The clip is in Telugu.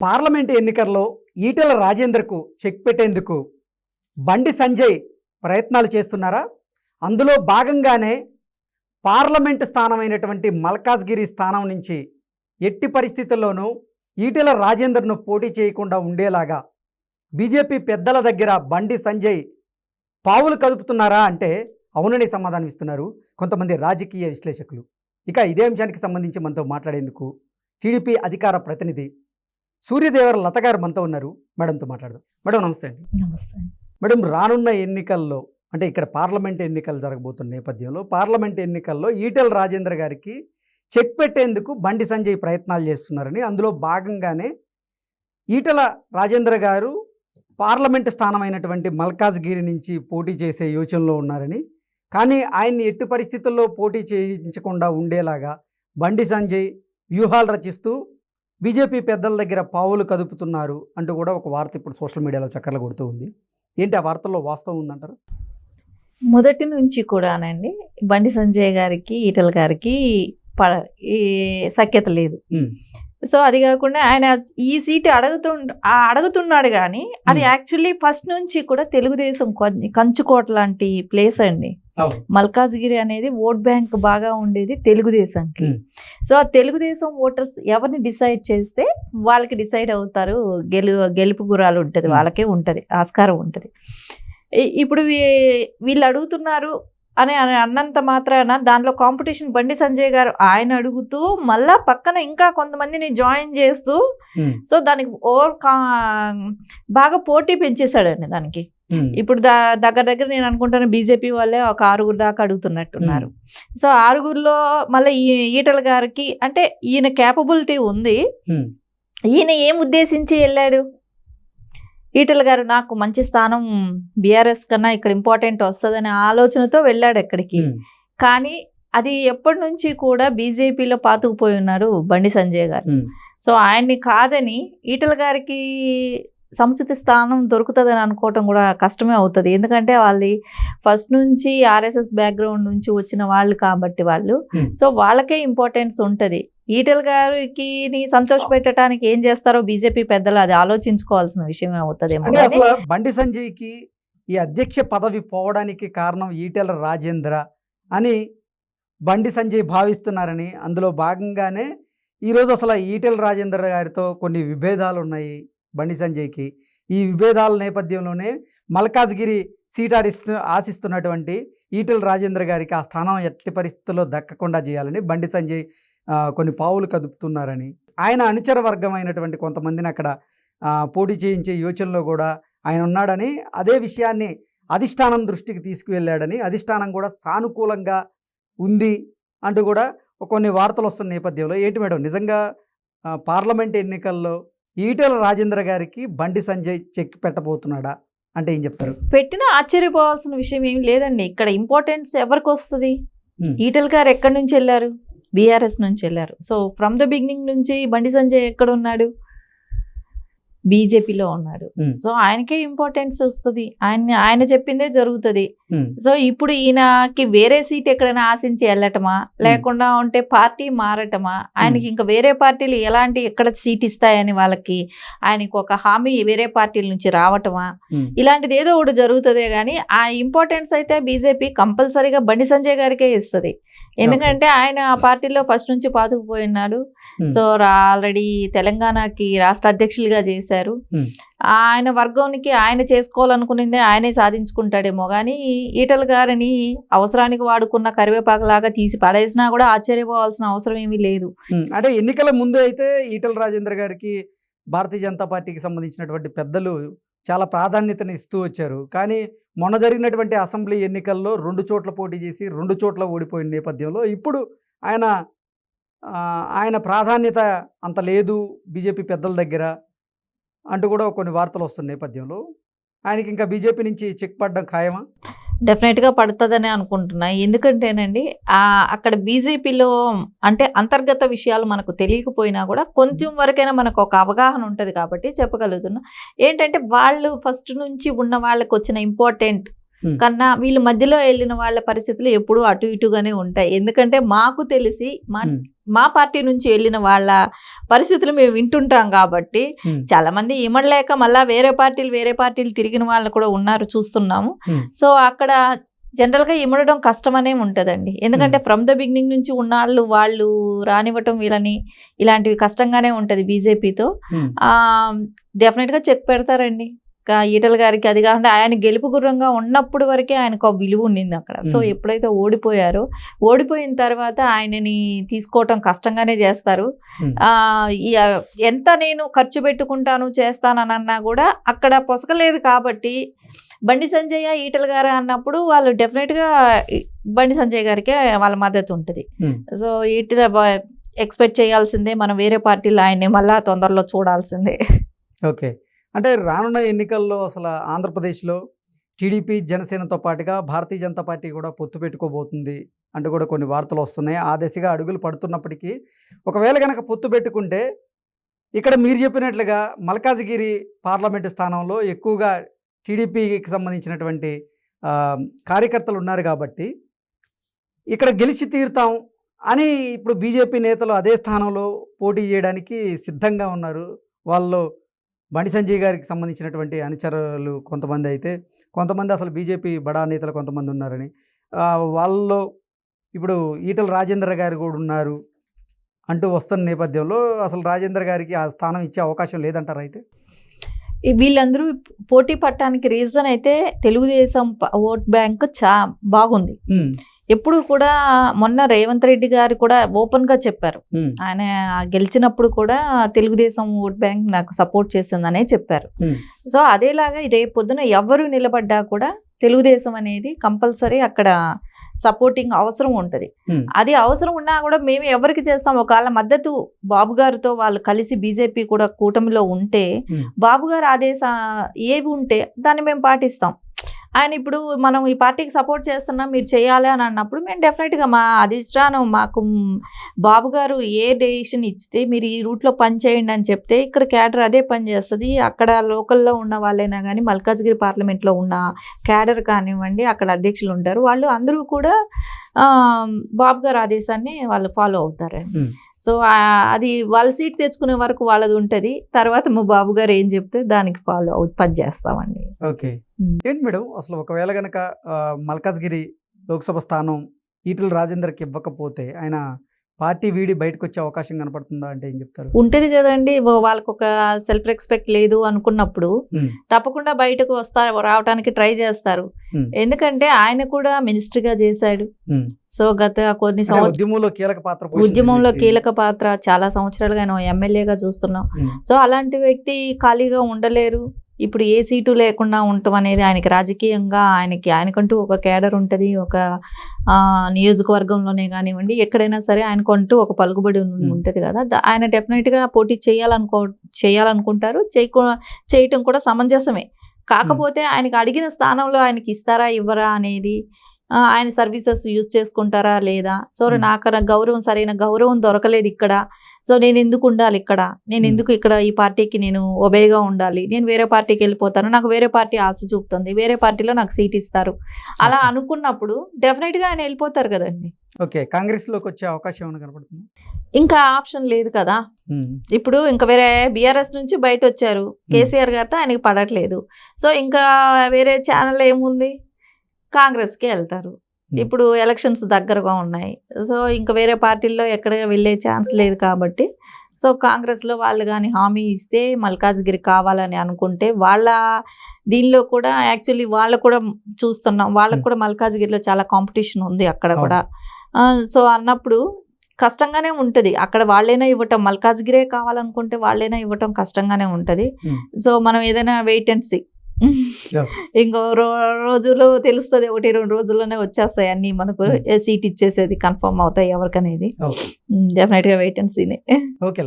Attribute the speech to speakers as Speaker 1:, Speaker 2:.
Speaker 1: పార్లమెంటు ఎన్నికల్లో ఈటెల రాజేందర్కు చెక్ పెట్టేందుకు బండి సంజయ్ ప్రయత్నాలు చేస్తున్నారా? అందులో భాగంగానే పార్లమెంటు స్థానమైనటువంటి మల్కాజ్గిరి స్థానం నుంచి ఎట్టి పరిస్థితుల్లోనూ ఈటెల రాజేందర్ను పోటీ చేయకుండా ఉండేలాగా బీజేపీ పెద్దల దగ్గర బండి సంజయ్ పావులు కదుపుతున్నారా అంటే అవునని సమాధానం ఇస్తున్నారు కొంతమంది రాజకీయ విశ్లేషకులు. ఇక ఇదే అంశానికి సంబంధించి మనతో మాట్లాడేందుకు టీడీపీ అధికార ప్రతినిధి సూర్యదేవర లత గారు మనతో ఉన్నారు. మేడంతో మాట్లాడదాం. మేడం నమస్తే అండి.
Speaker 2: నమస్తే
Speaker 1: మేడం, రానున్న ఎన్నికల్లో అంటే ఇక్కడ పార్లమెంట్ ఎన్నికలు జరగబోతున్న నేపథ్యంలో పార్లమెంట్ ఎన్నికల్లో ఈటెల రాజేందర్ గారికి చెక్ పెట్టేందుకు బండి సంజయ్ ప్రయత్నాలు చేస్తున్నారని, అందులో భాగంగానే ఈటెల రాజేందర్ గారు పార్లమెంటు స్థానమైనటువంటి మల్కాజ్గిరి నుంచి పోటీ చేసే యోచనలో ఉన్నారని, కానీ ఆయన్ని ఎట్టి పరిస్థితుల్లో పోటీ చేయించకుండా ఉండేలాగా బండి సంజయ్ వ్యూహాలు రచిస్తూ బీజేపీ పెద్దల దగ్గర పావులు కదుపుతున్నారు అంటూ కూడా ఒక వార్త ఇప్పుడు సోషల్ మీడియాలో చక్కర్లు కొడుతూ ఉంది. ఏంటి ఆ వార్తల్లో వాస్తవం ఉందంటారు?
Speaker 2: మొదటి నుంచి కూడానండి బండి సంజయ్ గారికి ఈటెల గారికి ఈ సఖ్యత లేదు. సో అది కాకుండా ఆయన ఈ సీటు అడుగుతున్నాడు కానీ అది యాక్చువల్లీ ఫస్ట్ నుంచి కూడా తెలుగుదేశం కంచుకోట లాంటి ప్లేస్ అండి. మల్కాజ్గిరి అనేది ఓట్ బ్యాంక్ బాగా ఉండేది తెలుగుదేశంకి. సో ఆ తెలుగుదేశం ఓటర్స్ ఎవరిని డిసైడ్ చేస్తే వాళ్ళకి డిసైడ్ అవుతారు. గెలుపు గురాలు ఉంటుంది, వాళ్ళకే ఉంటుంది, ఆస్కారం ఉంటుంది. ఇప్పుడు వీళ్ళు అడుగుతున్నారు అని అన్నంత మాత్రాన దానిలో కాంపిటీషన్ బండి సంజయ్ గారు ఆయన అడుగుతూ మళ్ళా పక్కన ఇంకా కొంతమందిని జాయిన్ చేస్తూ సో దానికి బాగా పోటీ పెంచేశాడండి దానికి. ఇప్పుడు దగ్గర నేను అనుకుంటాను బీజేపీ వాళ్ళే ఒక 6 దాకా అడుగుతున్నట్టున్నారు. సో 6లో మళ్ళీ ఈటెల గారికి అంటే ఈయన క్యాపబిలిటీ ఉంది. ఈయన ఏం ఉద్దేశించి వెళ్ళాడు? ఈటెల గారు నాకు మంచి స్థానం బీఆర్ఎస్ కన్నా ఇక్కడ ఇంపార్టెంట్ వస్తుందనే ఆలోచనతో వెళ్ళాడు ఎక్కడికి. కానీ అది ఎప్పటి నుంచి కూడా బీజేపీలో పాతుకుపోయి ఉన్నారు బండి సంజయ్ గారు. సో ఆయన్ని కాదని ఈటెల గారికి సముచిత స్థానం దొరుకుతుందని అనుకోవటం కూడా కష్టమే అవుతుంది. ఎందుకంటే వాళ్ళది ఫస్ట్ నుంచి ఆర్ఎస్ఎస్ బ్యాక్గ్రౌండ్ నుంచి వచ్చిన వాళ్ళు కాబట్టి వాళ్ళు సో వాళ్ళకే ఇంపార్టెన్స్ ఉంటుంది. ఈటెల గారికి సంతోష పెట్టడానికి ఏం చేస్తారో బీజేపీ పెద్దలు అది ఆలోచించుకోవాల్సిన విషయమే అవుతుంది.
Speaker 1: అసలు బండి సంజయ్కి ఈ అధ్యక్ష పదవి పోవడానికి కారణం ఈటెల రాజేంద్ర అని బండి సంజయ్ భావిస్తున్నారని, అందులో భాగంగానే ఈరోజు అసలు ఈటెల రాజేంద్ర గారితో కొన్ని విభేదాలు ఉన్నాయి బండి సంజయ్కి. ఈ విభేదాల నేపథ్యంలోనే మల్కాజ్గిరి సీట్ ఆశిస్తున్నటువంటి ఈటెల రాజేంద్ర గారికి ఆ స్థానం ఎట్టి పరిస్థితుల్లో దక్కకుండా చేయాలని బండి సంజయ్ కొన్ని పావులు కదుపుతున్నారని, ఆయన అనుచర వర్గమైనటువంటి కొంతమందిని అక్కడ పోటీ చేయించే యోచనలో కూడా ఆయన ఉన్నాడని, అదే విషయాన్ని అధిష్టానం దృష్టికి తీసుకువెళ్ళాడని, అధిష్టానం కూడా సానుకూలంగా ఉంది అంటూ కూడా కొన్ని వార్తలు వస్తున్న నేపథ్యంలో ఏంటి మేడం, నిజంగా పార్లమెంట్ ఎన్నికల్లో ఈటెల రాజేంద్ర గారికి బండి సంజయ్ చెక్ పెట్టబోతున్నాడా అంటే ఏం చెప్తారు?
Speaker 2: పెట్టినా ఆశ్చర్యపోవాల్సిన విషయం ఏం లేదండి. ఇక్కడ ఇంపార్టెన్స్ ఎవరికి వస్తుంది? ఈటెల గారు ఎక్కడి నుంచి వెళ్ళారు? బీఆర్ఎస్ నుంచి వెళ్ళారు. సో ఫ్రమ్ ద బిగినింగ్ నుంచి బండి సంజయ్ ఎక్కడ ఉన్నాడు? బీజేపీలో ఉన్నాడు. సో ఆయనకే ఇంపార్టెన్స్ వస్తుంది, ఆయన చెప్పిందే జరుగుతుంది. సో ఇప్పుడు ఈయనకి వేరే సీట్ ఎక్కడైనా ఆశించి వెళ్ళటమా లేకుండా ఉంటే పార్టీ మారటమా, ఆయనకి ఇంకా వేరే పార్టీలు ఎక్కడ సీట్ ఇస్తాయని వాళ్ళకి ఆయనకి ఒక హామీ వేరే పార్టీల నుంచి రావటమా, ఇలాంటిది ఏదో ఒకటి జరుగుతుందే కానీ ఆ ఇంపార్టెన్స్ అయితే బీజేపీ కంపల్సరీగా బండి సంజయ్ గారికే ఇస్తుంది. ఎందుకంటే ఆయన ఆ పార్టీలో ఫస్ట్ నుంచి పాతుకుపోయినాడు. సో ఆల్రెడీ తెలంగాణకి రాష్ట్ర అధ్యక్షులుగా చేశారు. ఆయన వర్గానికి ఆయన చేసుకోవాలనుకునేదే ఆయనే సాధించుకుంటాడేమో కానీ ఈటెల గారిని అవసరానికి వాడుకున్న కరివేపాకులాగా తీసి పడేసినా కూడా ఆశ్చర్యపోవాల్సిన అవసరం ఏమీ లేదు.
Speaker 1: అంటే ఎన్నికల ముందు అయితే ఈటెల రాజేంద్ర గారికి భారతీయ జనతా పార్టీకి సంబంధించినటువంటి పెద్దలు చాలా ప్రాధాన్యతను ఇస్తూ వచ్చారు. కానీ మొన్న జరిగినటువంటి అసెంబ్లీ ఎన్నికల్లో 2 చోట్ల పోటీ చేసి 2 చోట్ల ఓడిపోయిన నేపథ్యంలో ఇప్పుడు ఆయన ప్రాధాన్యత అంత లేదు బీజేపీ పెద్దల దగ్గర అంటూ కూడా కొన్ని వార్తలు వస్తున్న నేపథ్యంలో ఆయనకి ఇంకా బీజేపీ నుంచి చెక్ పడడం ఖాయమా?
Speaker 2: డెఫినెట్గా పడుతుందని అనుకుంటున్నా. ఎందుకంటేనండి అక్కడ బీజేపీలో అంటే అంతర్గత విషయాలు మనకు తెలియకపోయినా కూడా కొంచెం వరకైనా మనకు ఒక అవగాహన ఉంటుంది కాబట్టి చెప్పగలుగుతున్నా. ఏంటంటే వాళ్ళు ఫస్ట్ నుంచి ఉన్న వాళ్ళకి వచ్చిన ఇంపార్టెంట్ కన్నా వీళ్ళు మధ్యలో వెళ్ళిన వాళ్ళ పరిస్థితులు ఎప్పుడూ అటు ఇటుగానే ఉంటాయి. ఎందుకంటే మాకు తెలిసి మా పార్టీ నుంచి వెళ్ళిన వాళ్ళ పరిస్థితులు మేము వింటుంటాం కాబట్టి చాలా మంది ఇమడలేక మళ్ళీ వేరే పార్టీలు తిరిగిన వాళ్ళు కూడా ఉన్నారు, చూస్తున్నాము. సో అక్కడ జనరల్గా ఇమడడం కష్టమనే ఉంటుందండి. ఎందుకంటే ఫ్రమ్ ద బిగినింగ్ నుంచి ఉన్నాళ్ళు వాళ్ళు రానివ్వటం వీళ్ళని ఇలాంటివి కష్టంగానే ఉంటుంది. బీజేపీతో డెఫినెట్గా చెక్ పెడతారండి. ఈటల గారికి అది కాకుండా ఆయన గెలుపు గుర్రంగా ఉన్నప్పుడు వరకే ఆయనకు ఒక విలువ ఉండింది అక్కడ. సో ఎప్పుడైతే ఓడిపోయారో, ఓడిపోయిన తర్వాత ఆయనని తీసుకోవటం కష్టంగానే చేస్తారు. ఎంత నేను ఖర్చు పెట్టుకుంటాను చేస్తానన్నా కూడా అక్కడ పొసగలేదు. కాబట్టి బండి సంజయ్ ఈటల గారు అన్నప్పుడు వాళ్ళు డెఫినెట్గా బండి సంజయ్ గారికి వాళ్ళ మద్దతు ఉంటుంది. సో ఈటల ఎక్స్పెక్ట్ చేయాల్సిందే, మనం వేరే పార్టీలో ఆయన్ని మళ్ళా తొందరలో చూడాల్సిందే.
Speaker 1: ఓకే, అంటే రానున్న ఎన్నికల్లో అసలు ఆంధ్రప్రదేశ్లో టీడీపీ జనసేనతో పాటుగా భారతీయ జనతా పార్టీ కూడా పొత్తు పెట్టుకోబోతుంది అంటూ కూడా కొన్ని వార్తలు వస్తున్నాయి. ఆ దిశగా అడుగులు పడుతున్నప్పటికీ ఒకవేళ కనుక పొత్తు పెట్టుకుంటే ఇక్కడ మీరు చెప్పినట్లుగా మల్కాజిగిరి పార్లమెంటు స్థానంలో ఎక్కువగా టీడీపీకి సంబంధించినటువంటి కార్యకర్తలు ఉన్నారు కాబట్టి ఇక్కడ గెలిచి తీరుతాం అని ఇప్పుడు బీజేపీ నేతలు అదే స్థానంలో పోటీ చేయడానికి సిద్ధంగా ఉన్నారు. వాళ్ళు బండి సంజయ్ గారికి సంబంధించినటువంటి అనుచరులు కొంతమంది అయితే, కొంతమంది అసలు బీజేపీ బడా నేతలు కొంతమంది ఉన్నారని, వాళ్ళలో ఇప్పుడు ఈటల రాజేంద్ర గారు కూడా ఉన్నారు అంటూ వస్తున్న నేపథ్యంలో అసలు రాజేంద్ర గారికి ఆ స్థానం ఇచ్చే అవకాశం లేదంటారు. అయితే
Speaker 2: వీళ్ళందరూ పోటీ పట్టడానికి రీజన్ అయితే తెలుగుదేశం ఓట్ బ్యాంక్ బాగుంది. ఎప్పుడు కూడా మొన్న రేవంత్ రెడ్డి గారు కూడా ఓపెన్గా చెప్పారు, ఆయన గెలిచినప్పుడు కూడా తెలుగుదేశం ఓట్ బ్యాంక్ నాకు సపోర్ట్ చేసిందనే చెప్పారు. సో అదేలాగా రేపు పొద్దున ఎవరు నిలబడ్డా కూడా తెలుగుదేశం అనేది కంపల్సరీ అక్కడ సపోర్టింగ్ అవసరం ఉంటుంది. అది అవసరం ఉన్నా కూడా మేము ఎవరికి చేస్తాం, ఒకవేళ మద్దతు బాబు గారితో వాళ్ళు కలిసి బీజేపీ కూడా కూటమిలో ఉంటే బాబు గారు ఆదేశం ఏవి ఉంటే దాన్ని మేము పాటిస్తాం. ఆయన ఇప్పుడు మనం ఈ పార్టీకి సపోర్ట్ చేస్తున్నాం మీరు చేయాలి అని అన్నప్పుడు మేము డెఫినెట్గా మా అధిష్టానం మాకు బాబు గారు ఏ డెసిషన్ ఇస్తే మీరు ఈ రూట్లో పని చేయండి అని చెప్తే ఇక్కడ క్యాడర్ అదే పని చేస్తుంది. అక్కడ లోకల్లో ఉన్న వాళ్ళైనా కానీ మల్కాజ్గిరి పార్లమెంట్లో ఉన్న క్యాడర్ కానివ్వండి, అక్కడ అధ్యక్షులు ఉంటారు, వాళ్ళు అందరూ కూడా బాబు గారు ఆదేశాన్ని వాళ్ళు ఫాలో అవుతారండి. సో అది వాళ్ళ సీట్ తెచ్చుకునే వరకు వాళ్ళది ఉంటుంది. తర్వాత మా బాబు గారు ఏం చెప్తే దానికి ఫాలో పని చేస్తామండి.
Speaker 1: ఓకే, ఏంటి మేడం అసలు ఒకవేళ కనుక మల్కాజ్గిరి లోక్సభ స్థానం ఈటల రాజేందర్కి ఇవ్వకపోతే ఆయన పార్టీ వీడి బయటకు వచ్చే అవకాశం కనపడుతుందా అంటే ఏం చెప్తారు?
Speaker 2: ఉంటుంది కదండి, వాళ్ళకు ఒక సెల్ఫ్ రెస్పెక్ట్ లేదు అనుకున్నప్పుడు తప్పకుండా బయటకు రావడానికి ట్రై చేస్తారు. ఎందుకంటే ఆయన కూడా మినిస్టర్గా చేశాడు. సో గత కొన్ని ఉద్యమంలో కీలక పాత్ర చాలా సంవత్సరాలుగా ఆయన ఎమ్మెల్యేగా చూస్తున్నాం. సో అలాంటి వ్యక్తి ఖాళీగా ఉండలేరు. ఇప్పుడు ఏ సీటు లేకుండా ఉండటం అనేది ఆయనకి రాజకీయంగా ఆయనకంటూ ఒక కేడర్ ఉంటుంది. ఒక నియోజకవర్గంలోనే కానివ్వండి ఎక్కడైనా సరే ఆయనకంటూ ఒక పలుకుబడి ఉంటుంది కదా. ఆయన డెఫినెట్గా పోటీ చేయాలనుకుంటారు. చేయటం కూడా సమంజసమే. కాకపోతే ఆయనకి అడిగిన స్థానంలో ఆయనకి ఇస్తారా ఇవ్వరా అనేది, ఆయన సర్వీసెస్ యూజ్ చేసుకుంటారా లేదా, సో నాకు గౌరవం సరైన గౌరవం దొరకలేదు ఇక్కడ, సో నేను ఎందుకు ఉండాలి ఇక్కడ, నేను ఎందుకు ఇక్కడ ఈ పార్టీకి నేను ఒబేగా ఉండాలి, నేను వేరే పార్టీకి వెళ్ళిపోతాను, నాకు వేరే పార్టీ ఆశ చూపుతుంది, వేరే పార్టీలో నాకు సీట్ ఇస్తారు అలా అనుకున్నప్పుడు డెఫినెట్గా ఆయన వెళ్ళిపోతారు కదండి.
Speaker 1: ఓకే, కాంగ్రెస్లోకి వచ్చే అవకాశం ఏమైనా కనపడుతుంది?
Speaker 2: ఇంకా ఆప్షన్ లేదు కదా. ఇప్పుడు ఇంకా వేరే బీఆర్ఎస్ నుంచి బయట వచ్చారు, కేసీఆర్ గారితో ఆయనకి పడట్లేదు. సో ఇంకా వేరే ఛానల్ ఏముంది, కాంగ్రెస్కి వెళ్తారు. ఇప్పుడు ఎలక్షన్స్ దగ్గరగా ఉన్నాయి. సో ఇంకా వేరే పార్టీల్లో ఎక్కడ వెళ్ళే ఛాన్స్ లేదు కాబట్టి సో కాంగ్రెస్లో వాళ్ళు కానీ హామీ ఇస్తే మల్కాజ్గిరి కావాలని అనుకుంటే వాళ్ళ దీనిలో కూడా యాక్చువల్లీ వాళ్ళు కూడా చూస్తున్నాం, వాళ్ళకు కూడా మల్కాజ్గిరిలో చాలా కాంపిటీషన్ ఉంది అక్కడ కూడా. సో అన్నప్పుడు కష్టంగానే ఉంటుంది. అక్కడ వాళ్ళైనా ఇవ్వటం, మల్కాజ్గిరే కావాలనుకుంటే వాళ్ళైనా ఇవ్వటం కష్టంగానే ఉంటుంది. సో మనం ఏదైనా వెయిట్ అండ్ సీ, ఇంకో రోజుల్లో తెలుస్తుంది, 1-2 రోజుల్లోనే వచ్చేస్తాయి అన్ని మనకు సీట్ ఇచ్చేసేది కన్ఫర్మ్ అవుతాయి ఎవరికనేది. డెఫినెట్ గా వెయిట్ అండ్ సీనే.
Speaker 1: ఓకే.